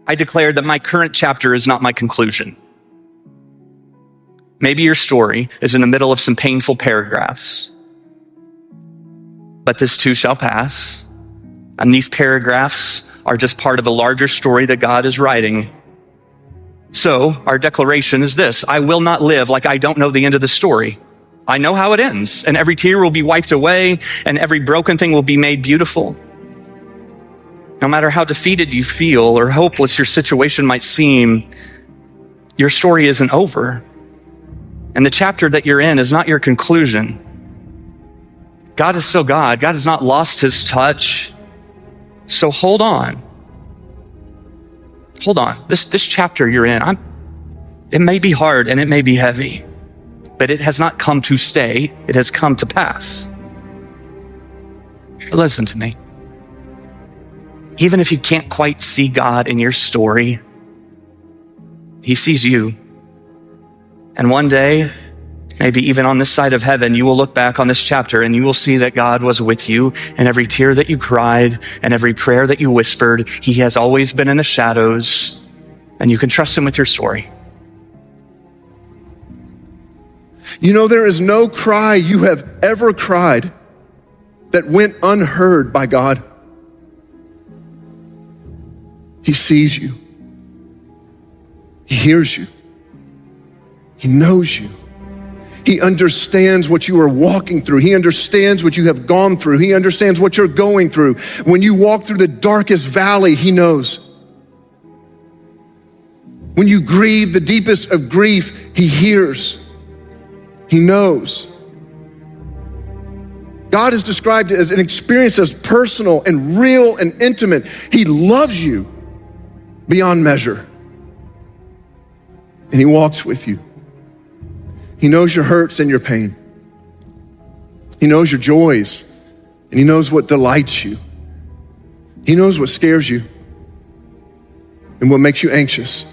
I declared that my current chapter is not my conclusion. Maybe your story is in the middle of some painful paragraphs, but this too shall pass. And these paragraphs are just part of the larger story that God is writing. So our declaration is this: I will not live like I don't know the end of the story. I know how it ends, and every tear will be wiped away, and every broken thing will be made beautiful. No matter how defeated you feel or hopeless your situation might seem, your story isn't over. And the chapter that you're in is not your conclusion. God is still God. God has not lost his touch. So hold on. Hold on. This chapter you're in, it may be hard and it may be heavy, but it has not come to stay. It has come to pass. But listen to me. Even if you can't quite see God in your story, he sees you. And one day, maybe even on this side of heaven, you will look back on this chapter and you will see that God was with you in every tear that you cried and every prayer that you whispered. He has always been in the shadows, and you can trust him with your story. You know, there is no cry you have ever cried that went unheard by God. He sees you. He hears you. He knows you. He understands what you are walking through. He understands what you have gone through. He understands what you're going through. When you walk through the darkest valley, he knows. When you grieve the deepest of grief, he hears. He knows. God is described as an experience as personal and real and intimate. He loves you beyond measure. And he walks with you. He knows your hurts and your pain. He knows your joys, and he knows what delights you. He knows what scares you and what makes you anxious.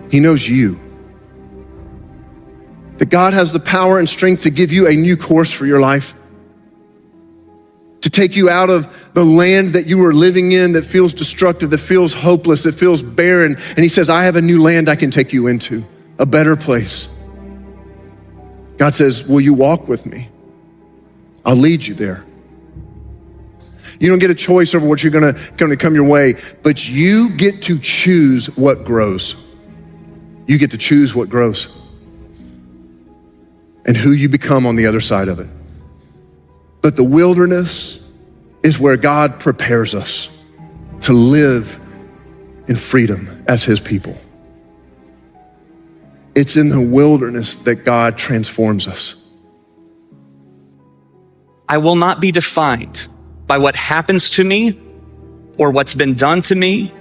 He knows you. That God has the power and strength to give you a new course for your life, to take you out of the land that you were living in that feels destructive, that feels hopeless, that feels barren. And he says, I have a new land I can take you into, a better place. God says, will you walk with me? I'll lead you there. You don't get a choice over what's going to come your way, but you get to choose what grows. You get to choose what grows and who you become on the other side of it. But the wilderness is where God prepares us to live in freedom as his people. It's in the wilderness that God transforms us. I will not be defined by what happens to me or what's been done to me.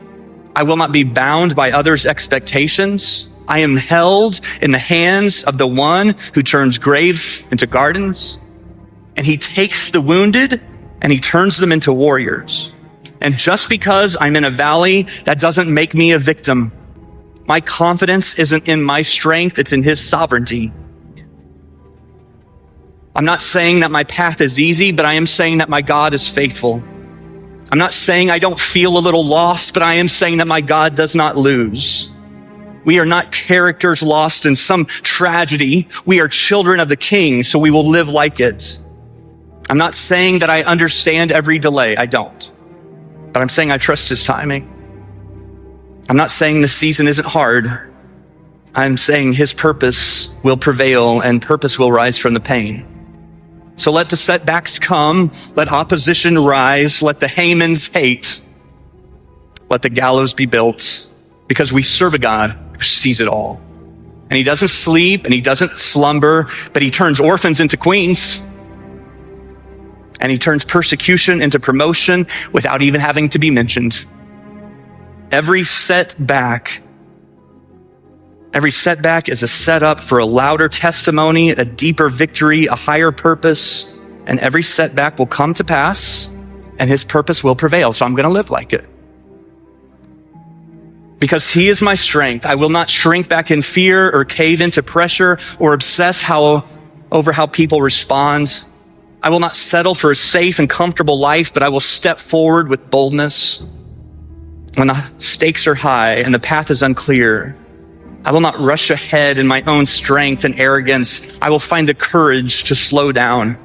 I will not be bound by others' expectations. I am held in the hands of the one who turns graves into gardens, and he takes the wounded and he turns them into warriors. And just because I'm in a valley, that doesn't make me a victim. My confidence isn't in my strength, it's in his sovereignty. I'm not saying that my path is easy, but I am saying that my God is faithful. I'm not saying I don't feel a little lost, but I am saying that my God does not lose. We are not characters lost in some tragedy. We are children of the King, so we will live like it. I'm not saying that I understand every delay. I don't. But I'm saying I trust his timing. I'm not saying the season isn't hard. I'm saying his purpose will prevail and purpose will rise from the pain. So let the setbacks come, let opposition rise, let the Hamans hate, let the gallows be built, because we serve a God who sees it all. And he doesn't sleep and he doesn't slumber, but he turns orphans into queens. And he turns persecution into promotion without even having to be mentioned. Every setback is a setup for a louder testimony, a deeper victory, a higher purpose, and every setback will come to pass and his purpose will prevail. So I'm going to live like it. Because he is my strength, I will not shrink back in fear or cave into pressure or obsess over how people respond. I will not settle for a safe and comfortable life, but I will step forward with boldness. When the stakes are high and the path is unclear, I will not rush ahead in my own strength and arrogance. I will find the courage to slow down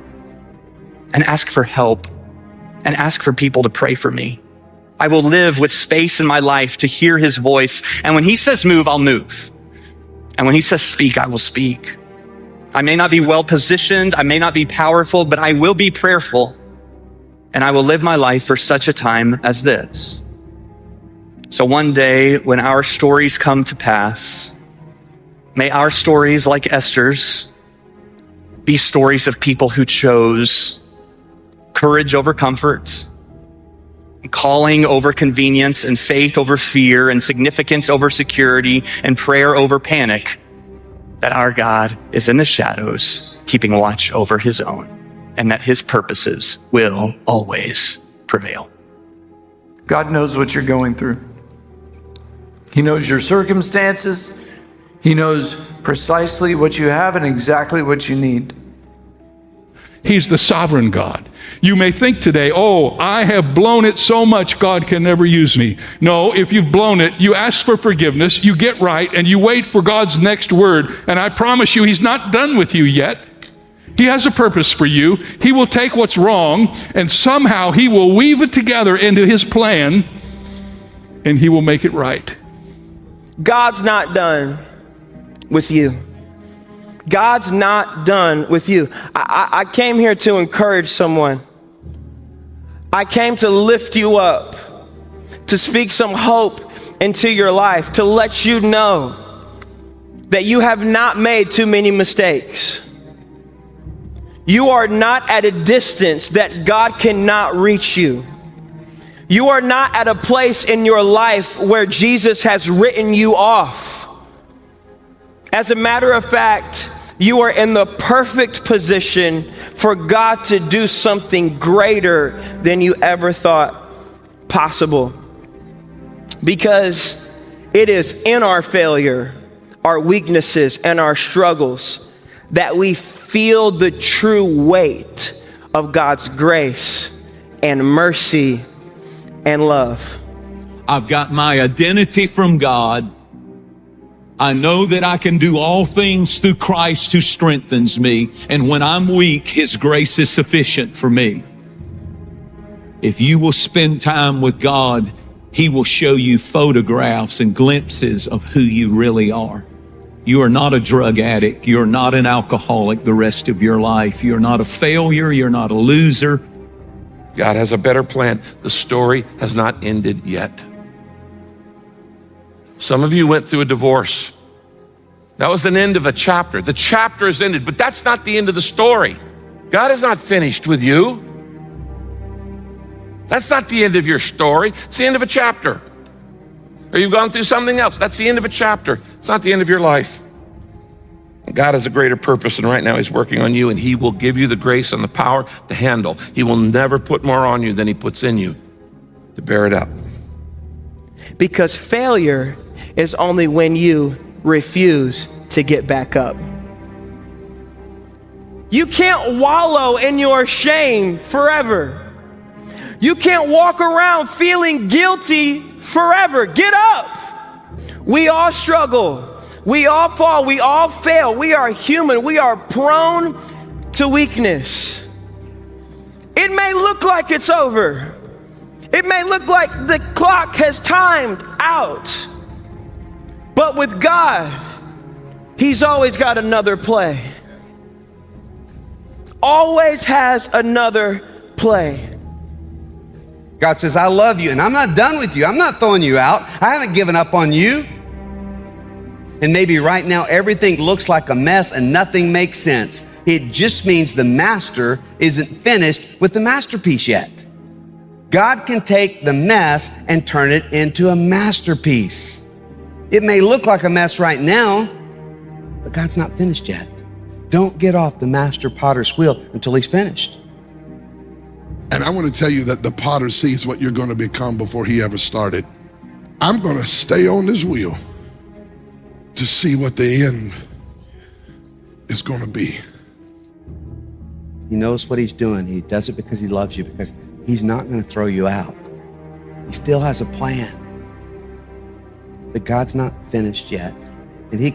and ask for help and ask for people to pray for me. I will live with space in my life to hear his voice. And when he says move, I'll move. And when he says speak, I will speak. I may not be well positioned. I may not be powerful, but I will be prayerful. And I will live my life for such a time as this. So one day when our stories come to pass, may our stories, like Esther's, be stories of people who chose courage over comfort, calling over convenience, and faith over fear, and significance over security, and prayer over panic, that our God is in the shadows, keeping watch over his own, and that his purposes will always prevail. God knows what you're going through. He knows your circumstances. He knows precisely what you have and exactly what you need. He's the sovereign God. You may think today, oh, I have blown it so much, God can never use me. No, if you've blown it, you ask for forgiveness, you get right, and you wait for God's next word. And I promise you, he's not done with you yet. He has a purpose for you. He will take what's wrong, and somehow he will weave it together into his plan, and he will make it right. God's not done with you. God's not done with you. I came here to encourage someone. I came to lift you up, to speak some hope into your life, to let you know that you have not made too many mistakes. You are not at a distance that God cannot reach you. You are not at a place in your life where Jesus has written you off. As a matter of fact, you are in the perfect position for God to do something greater than you ever thought possible. Because it is in our failure, our weaknesses, and our struggles that we feel the true weight of God's grace and mercy and love. I've got my identity from God. I know that I can do all things through Christ who strengthens me. And when I'm weak, his grace is sufficient for me. If you will spend time with God, he will show you photographs and glimpses of who you really are. You are not a drug addict. You're not an alcoholic the rest of your life. You're not a failure. You're not a loser. God has a better plan. The story has not ended yet. Some of you went through a divorce. That was the end of a chapter. The chapter is ended, but that's not the end of the story. God is not finished with you. That's not the end of your story. It's the end of a chapter. Or you've gone through something else. That's the end of a chapter. It's not the end of your life. God has a greater purpose, and right now he's working on you, and he will give you the grace and the power to handle. He will never put more on you than he puts in you to bear it up. Because failure is only when you refuse to get back up. You can't wallow in your shame forever. You can't walk around feeling guilty forever. Get up. We all struggle. We all fall. We all fail. We are human. We are prone to weakness. It may look like it's over. It may look like the clock has timed out. But with God, he's always got another play. Always has another play. God says, I love you, and I'm not done with you. I'm not throwing you out. I haven't given up on you. And maybe right now everything looks like a mess and nothing makes sense. It just means the master isn't finished with the masterpiece yet. God can take the mess and turn it into a masterpiece. It may look like a mess right now, but God's not finished yet. Don't get off the master potter's wheel until he's finished. And I want to tell you that the potter sees what you're going to become before he ever started. I'm going to stay on this wheel to see what the end is going to be. He knows what he's doing. He does it because he loves you, because he's not going to throw you out. He still has a plan. but God's not finished yet. And he